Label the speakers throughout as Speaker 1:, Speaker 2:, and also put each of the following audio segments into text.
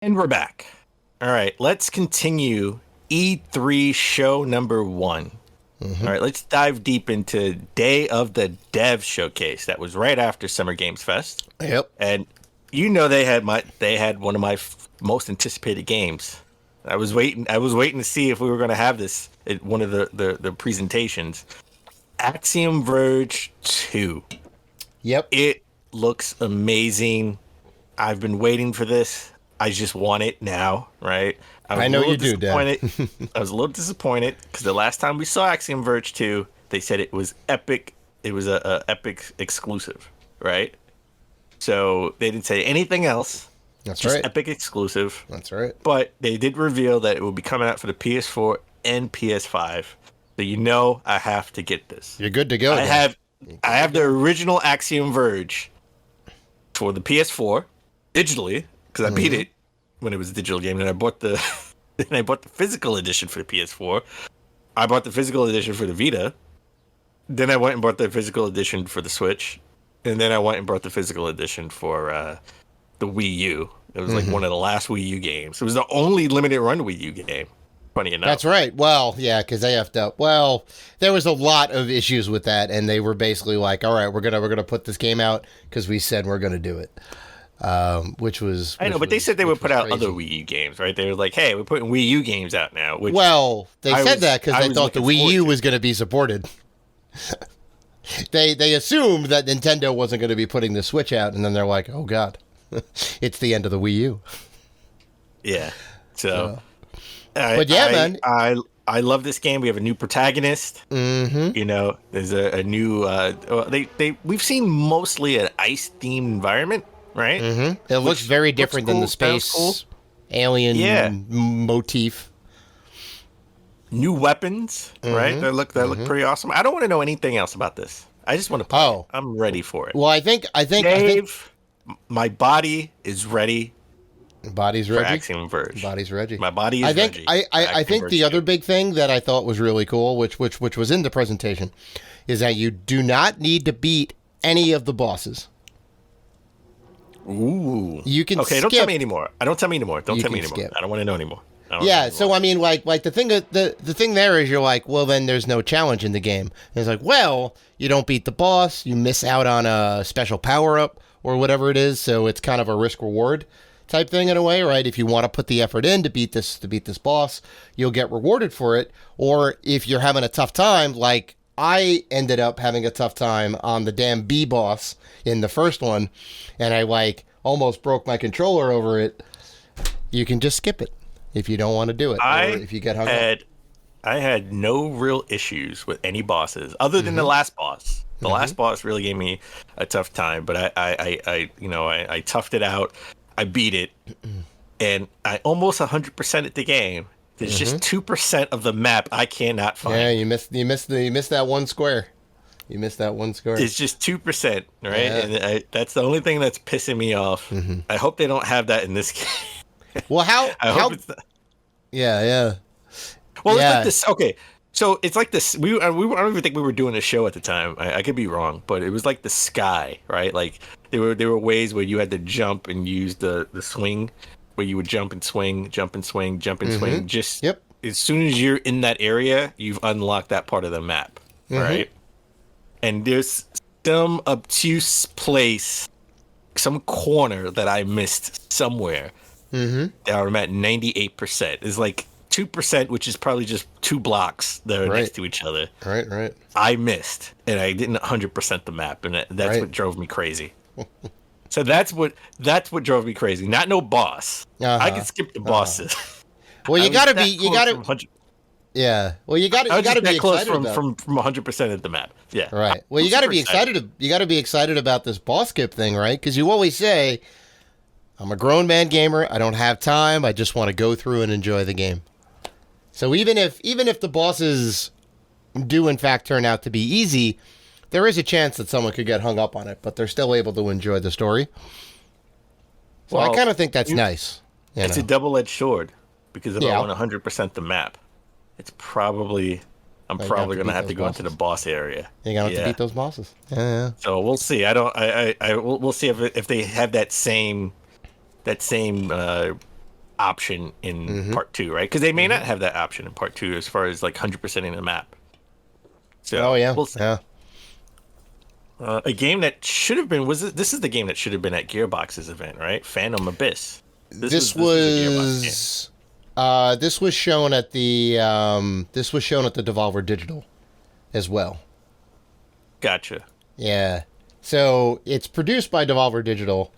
Speaker 1: And we're back. All right, let's continue E3 show number one. All right, let's dive deep into Day of the Dev showcase. That was right after Summer Games Fest.
Speaker 2: Yep.
Speaker 1: And they had one of my most anticipated games. I was waiting to see if we were going to have this at one of the presentations. Axiom Verge 2.
Speaker 2: Yep.
Speaker 1: It looks amazing. I've been waiting for this. I just want it now, right?
Speaker 2: I know you do, Dan.
Speaker 1: I was a little disappointed because the last time we saw Axiom Verge 2, they said it was Epic. It was a Epic exclusive, right? So they didn't say anything else.
Speaker 2: That's
Speaker 1: just
Speaker 2: right.
Speaker 1: Epic exclusive.
Speaker 2: That's right.
Speaker 1: But they did reveal that it will be coming out for the PS4 and PS5. So I have to get this.
Speaker 2: You're good to go.
Speaker 1: I have the original Axiom Verge for the PS4 digitally because I beat it when it was a digital game, and I bought the physical edition for the PS4. I bought the physical edition for the Vita. Then I went and bought the physical edition for the Switch, and then I went and bought the physical edition for the Wii U. It was like one of the last Wii U games. It was the only limited run Wii U game. Funny enough.
Speaker 2: That's right. Well, yeah, because they effed up. Well, there was a lot of issues with that, and they were basically like, "All right, we're gonna put this game out because we said we're gonna do it." Which was
Speaker 1: I know, but they said they would put out other Wii U games, right? They were like, "Hey, we're putting Wii U games out now." Which
Speaker 2: they said that because they thought the Wii U was going to be supported. They assumed that Nintendo wasn't going to be putting the Switch out, and then they're like, "Oh God, it's the end of the Wii U."
Speaker 1: Yeah. So,
Speaker 2: but yeah, man,
Speaker 1: I love this game. We have a new protagonist. Mm-hmm. There's a new. We've seen mostly an ice themed environment. Right?
Speaker 2: Mm-hmm. It looks very different than the space alien motif.
Speaker 1: New weapons, right? That look pretty awesome. I don't want to know anything else about this. I just want to play.
Speaker 2: Oh,
Speaker 1: I'm ready for it.
Speaker 2: Well, I think
Speaker 1: Dave, my body is ready.
Speaker 2: Body's ready.
Speaker 1: For Axiom Verge.
Speaker 2: Body's ready.
Speaker 1: My body is ready.
Speaker 2: I think the other big thing that I thought was really cool, which was in the presentation, is that you do not need to beat any of the bosses.
Speaker 1: Ooh.
Speaker 2: You can skip.
Speaker 1: Don't tell me anymore. Don't tell me anymore.
Speaker 2: Skip.
Speaker 1: I don't want to know anymore.
Speaker 2: So I mean, like the thing there is you're like, well, then there's no challenge in the game. And it's like, well, you don't beat the boss, you miss out on a special power up or whatever it is. So it's kind of a risk reward type thing in a way, right? If you want to put the effort in to beat this boss, you'll get rewarded for it. Or if you're having a tough time, like I ended up having a tough time on the damn B boss in the first one, and I almost broke my controller over it. You can just skip it if you don't want to do it, or if you get hung up.
Speaker 1: I had no real issues with any bosses other than the last boss. The last boss really gave me a tough time, but I toughed it out. I beat it, and I almost 100%ed the game. There's just 2% of the map I cannot find.
Speaker 2: Yeah, you missed that one square. You missed that one square.
Speaker 1: It's just 2%, right? Yeah. And that's the only thing that's pissing me off. I hope they don't have that in this game.
Speaker 2: Well,
Speaker 1: I hope it's not.
Speaker 2: Yeah.
Speaker 1: Well, it's like this. Okay, so it's like this. I don't even think we were doing a show at the time. I could be wrong, but it was like the sky, right? Like there were ways where you had to jump and use the swing, where you would jump and swing, jump and swing, jump and swing. Just as soon as you're in that area, you've unlocked that part of the map, right? And there's some obtuse place, some corner that I missed somewhere. That I'm at 98%. It's like 2%, which is probably just 2 blocks that are next to each other.
Speaker 2: Right.
Speaker 1: I missed, and I didn't 100% the map, and that's what drove me crazy. So that's what drove me crazy. Not no boss. I can skip the bosses.
Speaker 2: Well, you gotta be Well, you gotta be
Speaker 1: close
Speaker 2: excited
Speaker 1: from 100% of the map. Yeah.
Speaker 2: Right. Well, you gotta be excited. You gotta be excited about this boss skip thing, right? Because you always say, "I'm a grown man gamer. I don't have time. I just want to go through and enjoy the game." So even if the bosses do in fact turn out to be easy, there is a chance that someone could get hung up on it, but they're still able to enjoy the story. So I kind of think that's nice.
Speaker 1: It's a double-edged sword, because if I want 100% the map, I'm probably going to have to go into the boss area.
Speaker 2: You're going to have to beat those bosses. Yeah.
Speaker 1: So we'll see. We'll see if they have that same option in part 2, right? Because they may not have that option in part 2 as far as like 100% in the map. So
Speaker 2: Oh yeah,
Speaker 1: we'll see.
Speaker 2: yeah.
Speaker 1: A game that should have been this is the game that should have been at Gearbox's event, right? Phantom Abyss.
Speaker 2: This
Speaker 1: a Gearbox game.
Speaker 2: this was shown at the Devolver Digital as well.
Speaker 1: Gotcha.
Speaker 2: Yeah. So it's produced by Devolver Digital.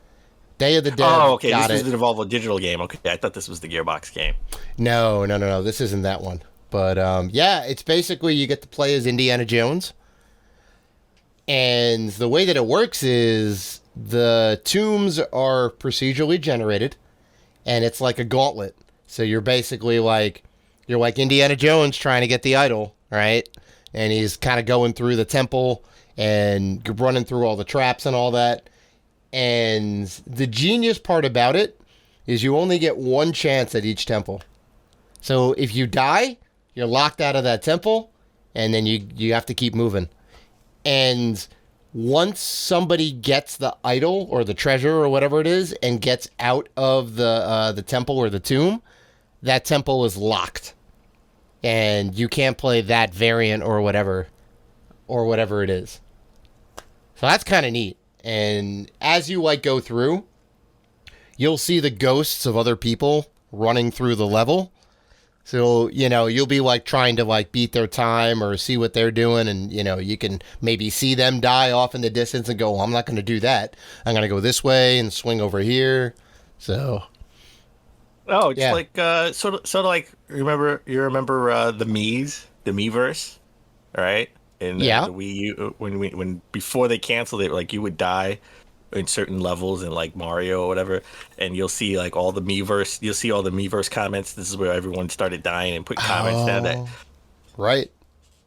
Speaker 2: Day of the Dead.
Speaker 1: Oh, okay.
Speaker 2: Got
Speaker 1: This
Speaker 2: it.
Speaker 1: was the Devolver Digital game. Okay, I thought this was the Gearbox game.
Speaker 2: No. This isn't that one. But yeah, it's basically you get to play as Indiana Jones. And the way that it works is the tombs are procedurally generated, and it's like a gauntlet. So you're basically like Indiana Jones trying to get the idol, right? And he's kind of going through the temple and running through all the traps and all that. And the genius part about it is you only get one chance at each temple. So if you die, you're locked out of that temple, and then you have to keep moving. And once somebody gets the idol or the treasure or whatever it is and gets out of the temple or the tomb, that temple is locked. And you can't play that variant or whatever it is. So that's kind of neat. And as you like go through, you'll see the ghosts of other people running through the level. So, you'll be like trying to like beat their time or see what they're doing. And, you can maybe see them die off in the distance and go, well, I'm not going to do that. I'm going to go this way and swing over here. So.
Speaker 1: Oh, it's like sort of like you remember the Miiverse, right? And the Wii U when before they canceled it, like you would die in certain levels in like Mario or whatever, and you'll see like all the Miiverse comments. This is where everyone started dying and put comments down that.
Speaker 2: Right.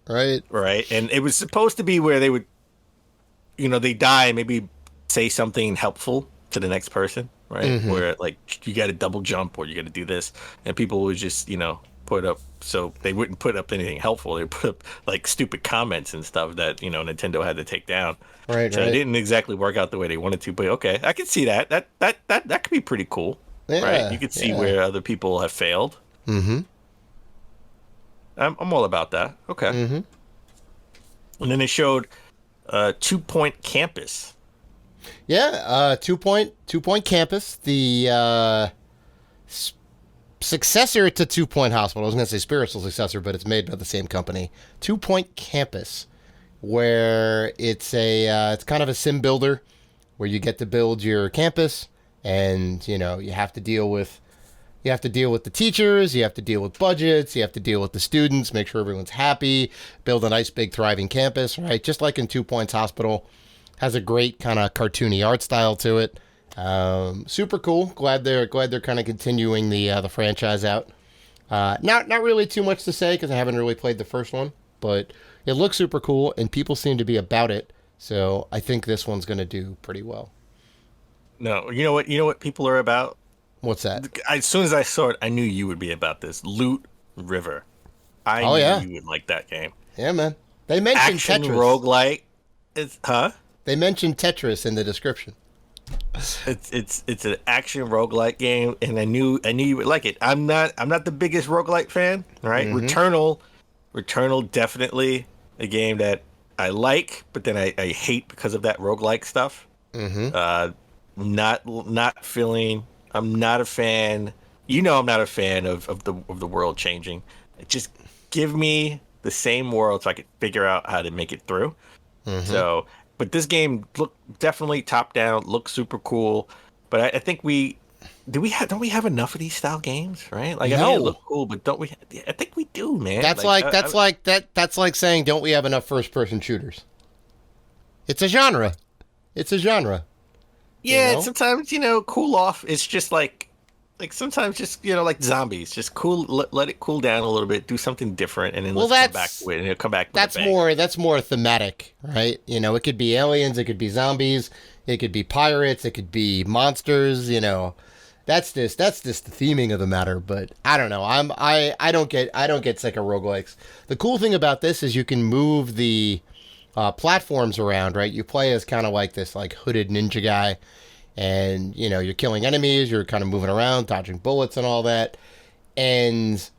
Speaker 1: And it was supposed to be where they would, they die and maybe say something helpful to the next person, right? Mm-hmm. Where like you got to double jump or you got to do this, and people would just put up, so they wouldn't put up anything helpful. They put up like stupid comments and stuff that Nintendo had to take down.
Speaker 2: Right.
Speaker 1: So it didn't exactly work out the way they wanted to, but okay, I can see that. That could be pretty cool, right? You could see where other people have failed.
Speaker 2: Mm-hmm.
Speaker 1: I'm all about that. Okay.
Speaker 2: Mm-hmm.
Speaker 1: And then they showed 2 Point Campus.
Speaker 2: Yeah, 2 Point Campus, the successor to 2 Point Hospital. I was going to say spiritual successor, but it's made by the same company. 2 Point Campus, where it's kind of a sim builder, where you get to build your campus, and you have to deal with the teachers, you have to deal with budgets, you have to deal with the students, make sure everyone's happy, build a nice big thriving campus, right? Just like in 2 Points Hospital, has a great kind of cartoony art style to it. Super cool. Glad they're kind of continuing the franchise out. Not really too much to say because I haven't really played the first one, but it looks super cool and people seem to be about it. So I think this one's going to do pretty well.
Speaker 1: No, you know what people are about?
Speaker 2: What's that?
Speaker 1: As soon as I saw it, I knew you would be about this. Loot River. I knew you would like that game.
Speaker 2: Yeah, man. They mentioned
Speaker 1: action
Speaker 2: Tetris.
Speaker 1: Roguelike.
Speaker 2: They mentioned Tetris in the description.
Speaker 1: It's an action roguelike game, and I knew you would like it. I'm not the biggest roguelike fan, right? Mm-hmm. Returnal definitely a game that I like, but then I hate because of that roguelike stuff.
Speaker 2: Mm-hmm.
Speaker 1: I'm not a fan. I'm not a fan of the world changing. Just give me the same world so I could figure out how to make it through.
Speaker 2: Mm-hmm.
Speaker 1: So, but this game definitely top down, looks super cool. But I think don't we have enough of these style games, right? Like,
Speaker 2: no.
Speaker 1: I mean, it look cool, but don't we? I think we do, man.
Speaker 2: That's like saying, don't we have enough first person shooters? It's a genre.
Speaker 1: Yeah, sometimes cool off. It's just like sometimes just like zombies, just cool. Let it cool down a little bit, do something different, and then let's come back with it. And it'll come back.
Speaker 2: That's more thematic, right? It could be aliens, it could be zombies, it could be pirates, it could be monsters. That's the theming of the matter. But I don't know. I don't get sick of roguelikes. The cool thing about this is you can move the platforms around, right? You play as kind of like this like hooded ninja guy. and you're killing enemies, you're kind of moving around, dodging bullets and all that, and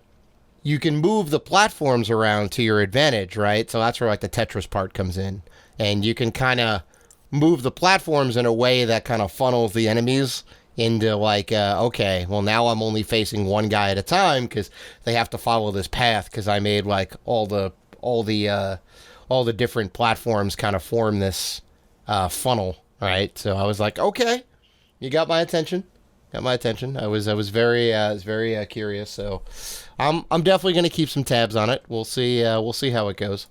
Speaker 2: you can move the platforms around to your advantage, right? So that's where like the Tetris part comes in, and you can kind of move the platforms in a way that kind of funnels the enemies into like, okay, well now I'm only facing one guy at a time because they have to follow this path because I made like all the different platforms kind of form this funnel, right? So I was like, okay, you got my attention. Got my attention. I was very curious. So I'm definitely gonna keep some tabs on it. We'll see how it goes.